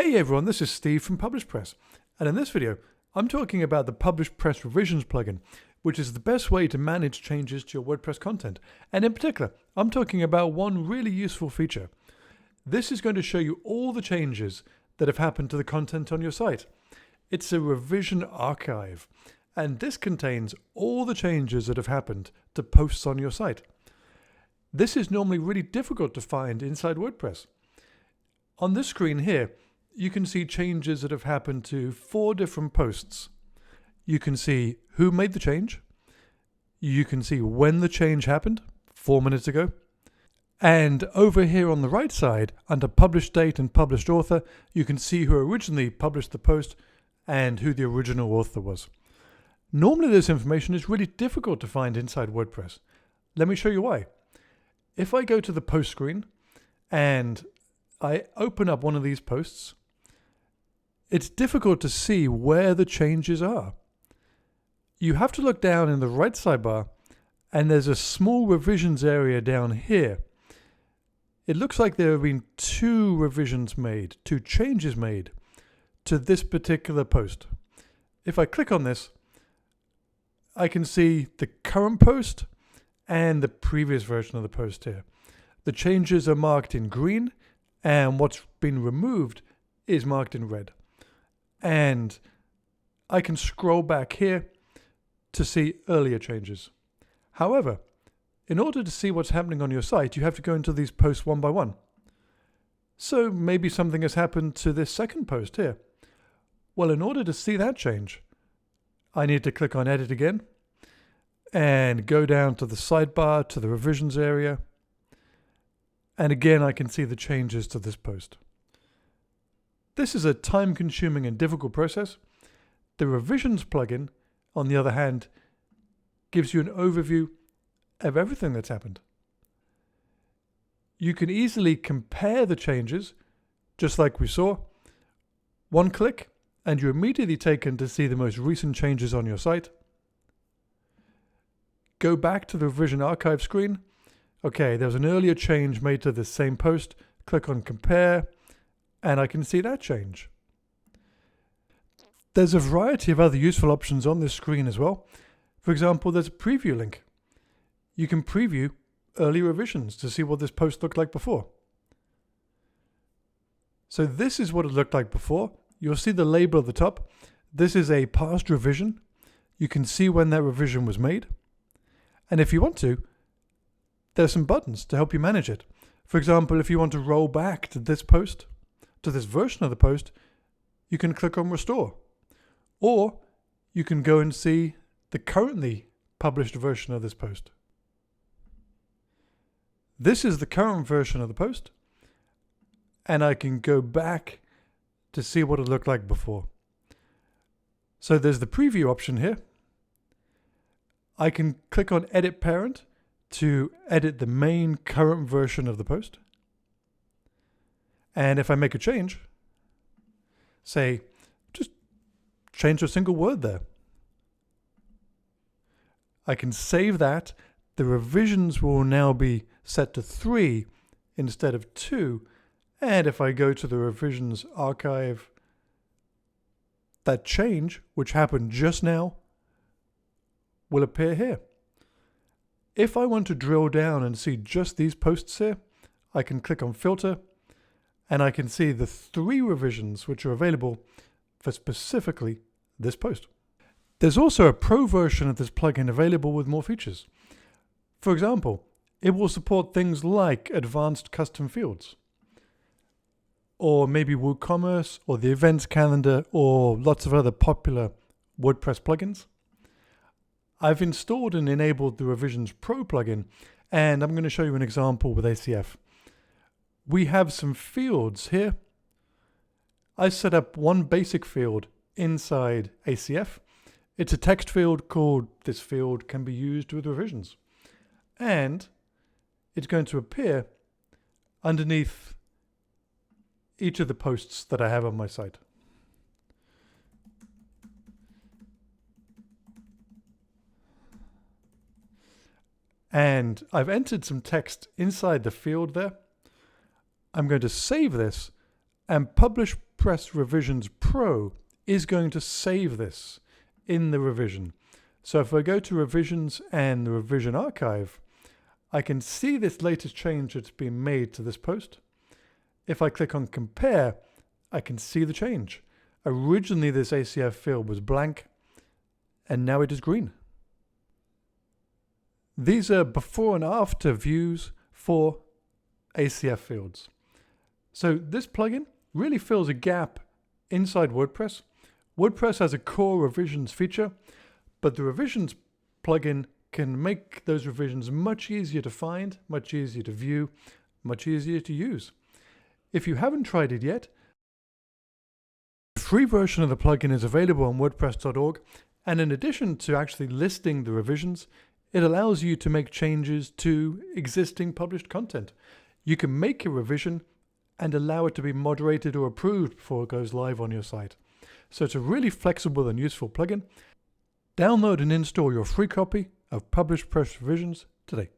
Hey everyone, this is Steve from PublishPress, and in this video I'm talking about the PublishPress Revisions plugin, which is the best way to manage changes to your WordPress content. And in particular, I'm talking about one really useful feature. This is going to show you all the changes that have happened to the content on your site. It's a revision archive, and this contains all the changes that have happened to posts on your site. This is normally really difficult to find inside WordPress. On this screen here, you can see changes that have happened to 4 different posts. You can see who made the change. You can see when the change happened, 4 minutes ago. And over here on the right side, under published date and published author, you can see who originally published the post and who the original author was. Normally this information is really difficult to find inside WordPress. Let me show you why. If I go to the post screen and I open up one of these posts, it's difficult to see where the changes are. You have to look down in the right sidebar, and there's a small revisions area down here. It looks like there have been 2 revisions made, 2 changes made to this particular post. If I click on this, I can see the current post and the previous version of the post here. The changes are marked in green, and what's been removed is marked in red. And I can scroll back here to see earlier changes. However, in order to see what's happening on your site, you have to go into these posts one by one. So maybe something has happened to this second post here. Well, in order to see that change, I need to click on Edit again and go down to the sidebar to the revisions area. And again, I can see the changes to this post. This is a time-consuming and difficult process. The Revisions plugin, on the other hand, gives you an overview of everything that's happened. You can easily compare the changes, just like we saw. One click, and you're immediately taken to see the most recent changes on your site. Go back to the Revision Archive screen. Okay, there was an earlier change made to the same post. Click on Compare, and I can see that change. There's a variety of other useful options on this screen as well. For example, there's a preview link. You can preview early revisions to see what this post looked like before. So this is what it looked like before. You'll see the label at the top. This is a past revision. You can see when that revision was made. And if you want to, there's some buttons to help you manage it. For example, if you want to roll back to this post, to this version of the post, you can click on Restore. Or you can go and see the currently published version of this post. This is the current version of the post, and I can go back to see what it looked like before. So there's the preview option here. I can click on Edit Parent to edit the main current version of the post. And if I make a change, say, just change a single word there, I can save that. The revisions will now be set to 3 instead of 2. And if I go to the revisions archive, that change, which happened just now, will appear here. If I want to drill down and see just these posts here, I can click on Filter, and I can see the 3 revisions which are available for specifically this post. There's also a pro version of this plugin available with more features. For example, it will support things like advanced custom fields, or maybe WooCommerce, or the events calendar, or lots of other popular WordPress plugins. I've installed and enabled the Revisions Pro plugin, and I'm going to show you an example with ACF. We have some fields here. I set up one basic field inside ACF. It's a text field called "This field can be used with revisions." And it's going to appear underneath each of the posts that I have on my site. And I've entered some text inside the field there. I'm going to save this and PublishPress PublishPress Revisions Pro is going to save this in the revision. So if I go to revisions and the revision archive, I can see this latest change that's been made to this post. If I click on compare, I can see the change. Originally this ACF field was blank and now it is green. These are before and after views for ACF fields. So this plugin really fills a gap inside WordPress. WordPress has a core revisions feature, but the revisions plugin can make those revisions much easier to find, much easier to view, much easier to use. If you haven't tried it yet, the free version of the plugin is available on WordPress.org, and in addition to actually listing the revisions, it allows you to make changes to existing published content. You can make a revision and allow it to be moderated or approved before it goes live on your site. So it's a really flexible and useful plugin. Download and install your free copy of PublishPress Revisions today.